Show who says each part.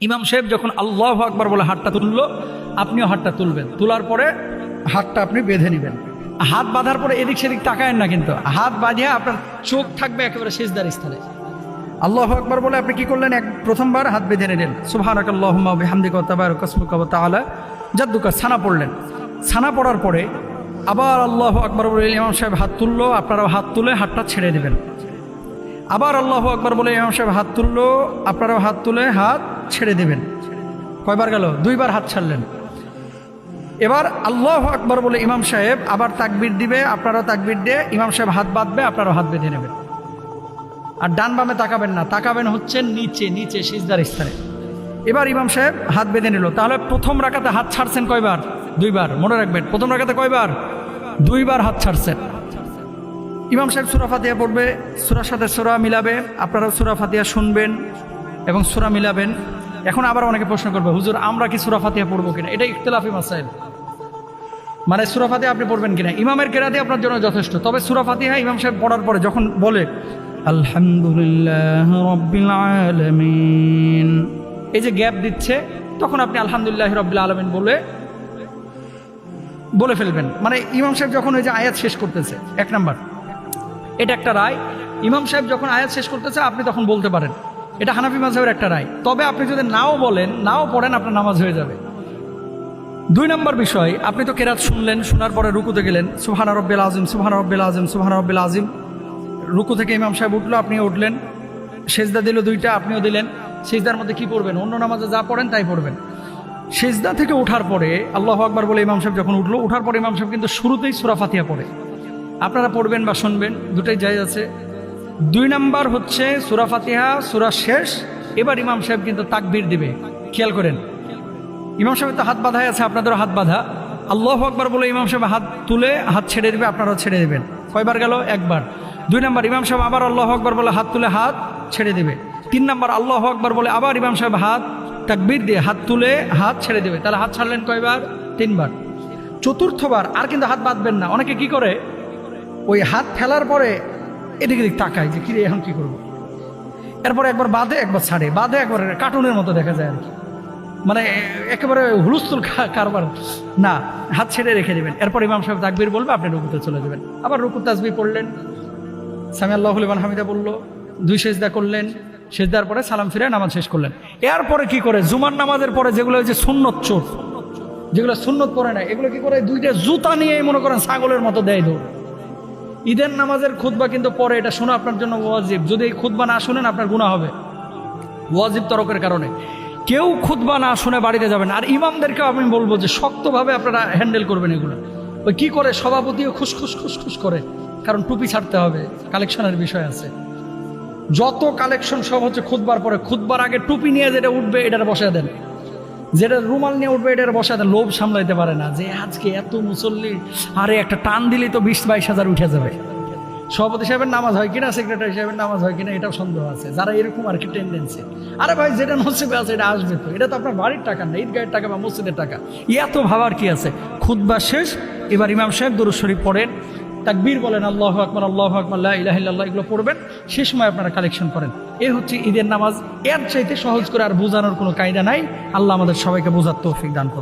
Speaker 1: ইমাম সাহেব যখন আল্লাহু আকবার বলে হাতটা তুললো, আপনিও হাতটা তুলবেন। তোলার পরে হাতটা আপনি বেঁধে নেবেন। হাত বাঁধার পরে এদিক সেদিক তাকায়েন না, কিন্তু হাত বাঁধিয়ে আপনার চোখ থাকবে একেবারে সিজদার স্থানে। আল্লাহু আকবার বলে আপনি কি করলেন? প্রথমবার হাত বেঁধে নিলেন, সুবহানাকাল্লাহুম্মা ওয়া বিহামদিকা ওয়া তাবারাকা ইসমুকা ওয়া তাআলা জাদ্দুকা, ছানা পড়লেন। ছানা পড়ার পরে আবার আল্লাহু আকবার বলে ইমাম সাহেব হাত তুললো, আপনারাও হাত তুলে হাতটা ছেড়ে দিবেন। আবার আল্লাহু আকবার বলে ইমাম সাহেব হাত তুললো, আপনারাও হাত তুলে হাত ছেড়ে দিবেন। কয়বার গেল? দুইবার হাত ছাড়লেন। এবার আল্লাহু আকবার বলে ইমাম সাহেব আবার তাকবীর দিবে, আপনারাও তাকবীর দিয়ে ইমাম সাহেব হাত বাঁধবে, আপনারাও হাত বেঁধে নেবেন। আর ডান বামে তাকাবেন না, তাকাবেন হচ্ছে নিচে নিচে সিজদার স্থানে। এবার ইমাম সাহেব হাত বেঁধে নিল। তাহলে প্রথম রাকাতে হাত ছাড়ছেন কয়বার? দুইবার। মনে রাখবেন, প্রথম রাকাতে কয়বার? দুইবার হাত ছাড়ছেন। ইমাম সাহেব সূরা ফাতিহা পড়বে, সূরার সাথে সূরা মিলাবে, আপনারাও সূরা ফাতিহা শুনবেন এবং সূরা মিলাবেন। এখন আবার অনেকে প্রশ্ন করবে, হুজুর আমরা কি সূরা ফাতিহা পড়বো কিনা? এটা ইখতিলাফি মাসাইল, মানে সূরা ফাতিহা আপনি পড়বেন কিনা। ইমামের কেরাতে আপনার জন্য যথেষ্ট, তবে সূরা ফাতিহা ইমাম সাহেব পড়ার পরে যখন বলে আলহামদুলিল্লাহ রাব্বিল আলামিন, এই যে গ্যাপ দিচ্ছে, তখন আপনি আলহামদুলিল্লাহ রাব্বিল আলামিন বলে ফেলবেন। মানে ইমাম সাহেব যখন ওই যে আয়াত শেষ করতেছে, এক নাম্বার, এটা একটা রায়। ইমাম সাহেব যখন আয়াত শেষ করতেছে আপনি তখন বলতে পারেন, এটা হানাফি মাযহাবের একটা রায়। তবে আপনি যদি নাও বলেন, নাও পড়েন, আপনার নামাজ হয়ে যাবে। দুই নম্বর বিষয়, আপনি তো কেরাত শুনলেন, শোনার পরে রুকুতে গেলেন, সুবহান রাব্বিল আযীম, সুবহান রাব্বিল আযীম, সুবহান রাব্বিল আযীম। রুকু থেকে ইমাম সাহেব উঠলো, আপনিও উঠলেন। সেজদা দিল দুইটা, আপনিও দিলেন। সেজদার মধ্যে কি পড়বেন? অন্য নামাজে যা পড়েন তাই পড়বেন। সেজদা থেকে ওঠার পরে আল্লাহু আকবার বলে ইমাম সাহেব যখন উঠলো, উঠার পরে ইমাম সাহেব কিন্তু শুরুতেই সূরা ফাতিহা পড়ে। আপনারা পড়বেন বা শুনবেন, দুটাই জায়েজ আছে। দুই নাম্বার হচ্ছে সূরা ফাতিহা, সূরা শেষ, এবার ইমাম সাহেব কিন্তু তাকবীর দিবে। খেয়াল করেন, ইমাম সাহেব তো হাত বাঁধাই আছে, আপনাদেরও হাত বাঁধা। আল্লাহু আকবার বলে ইমাম সাহেব হাত তুলে হাত ছেড়ে দিবে, আপনারাও ছেড়ে দেবেন। কয়বার গেল? একবার। দুই নাম্বার, ইমাম সাহেব আবার আল্লাহু আকবার বলে হাত তুলে হাত ছেড়ে দিবে। তিন নাম্বার, আল্লাহু আকবার বলে আবার ইমাম সাহেব হাত তাকবীর দিয়ে হাত তুলে হাত ছেড়ে দেবে। তাহলে হাত ছাড়লেন কয়বার? তিনবার। চতুর্থবার আর কিন্তু হাত বাঁধবেন না। অনেকে কি করে, ওই হাত ফেলার পরে এদিকে দিক তাকায় যে কিরে এখন কি করব। এরপরে একবার বাঁধে, একবার ছাড়ে, বাঁধে, একবার কার্টুনের মতো দেখা যায় আর কি, মানে একেবারে হুলস্থুল কারবার না। হাত ছেড়ে রেখে দেবেন। এরপর ইমাম সাহেব তাকবীর বলবে, আপনি রুকুতে চলে যাবেন। আবার রুকু তাসবিহ পড়লেন, সামি আল্লাহু লিমান হামিদা বললো, দুই সেজদা করলেন, সেজদার পরে সালাম ফিরে নামাজ শেষ করলেন। এরপরে কি করে, জুমার নামাজের পরে যেগুলো যে সুন্নত চোট, যেগুলো সুন্নত পড়ে না, এগুলো কি করে, দুইটা জুতা নিয়ে মনে করেন ছাগলের মতো দেয় দৌড়। ঈদের নামাজের খুতবা কিন্তু পরে, এটা শোনা আপনার জন্য ওয়াজিব। যদি এই খুতবা না শুনেন আপনার গুনাহ হবে, ওয়াজিব তরকের কারণে। কেউ খুতবা না শুনে বাড়িতে যাবেন। আর ইমামদেরকেও আমি বলবো যে শক্তভাবে আপনারা হ্যান্ডেল করবেন এগুলো। ওই কি করে, সভাপতিও খুশখুস খুশখুস করে, কারণ টুপি ছাড়তে হবে, কালেকশনের বিষয় আছে। যত কালেকশন সব হচ্ছে খুতবার পরে। খুতবার আগে টুপি নিয়ে যেটা উঠবে এটার বসায় দেন, যেটা রুমাল নিয়ে উঠবে এটার বসায় দেন। লোভ সামলাইতে পারে না যে আজকে এত মুসল্লি, আরে একটা টান দিলেই তো 20-22 হাজার উঠে যাবে। সভাপতি সাহেবের নামাজ হয় কিনা, সেক্রেটারি সাহেবের নামাজ হয় কিনা, এটাও সন্দেহ আছে যারা এরকম আর কি টেন্ডেন্সি। আরে ভাই, যেটা নসিবে আছে এটা আসবে তো, এটা তো আপনার বাড়ির টাকা না, ঈদগাহের টাকা বা মসজিদের টাকা। এত ভাবার কি আছে? খুতবা শেষ, এবার ইমাম সাহেব দুরূদ শরীফ পড়েন, তাকবীর বলেন, আল্লাহু আকবার, আল্লাহু আকবার, লা ইলাহা ইল্লাল্লাহ, এগুলো পড়বেন। সে সময় আপনারা কালেকশন করেন। এ হচ্ছে ঈদের নামাজ। এর চাইতে সহজ করে আর বোঝানোর কোনো কায়দা নাই। আল্লাহ আমাদের সবাইকে বোঝার তৌফিক দান করুন।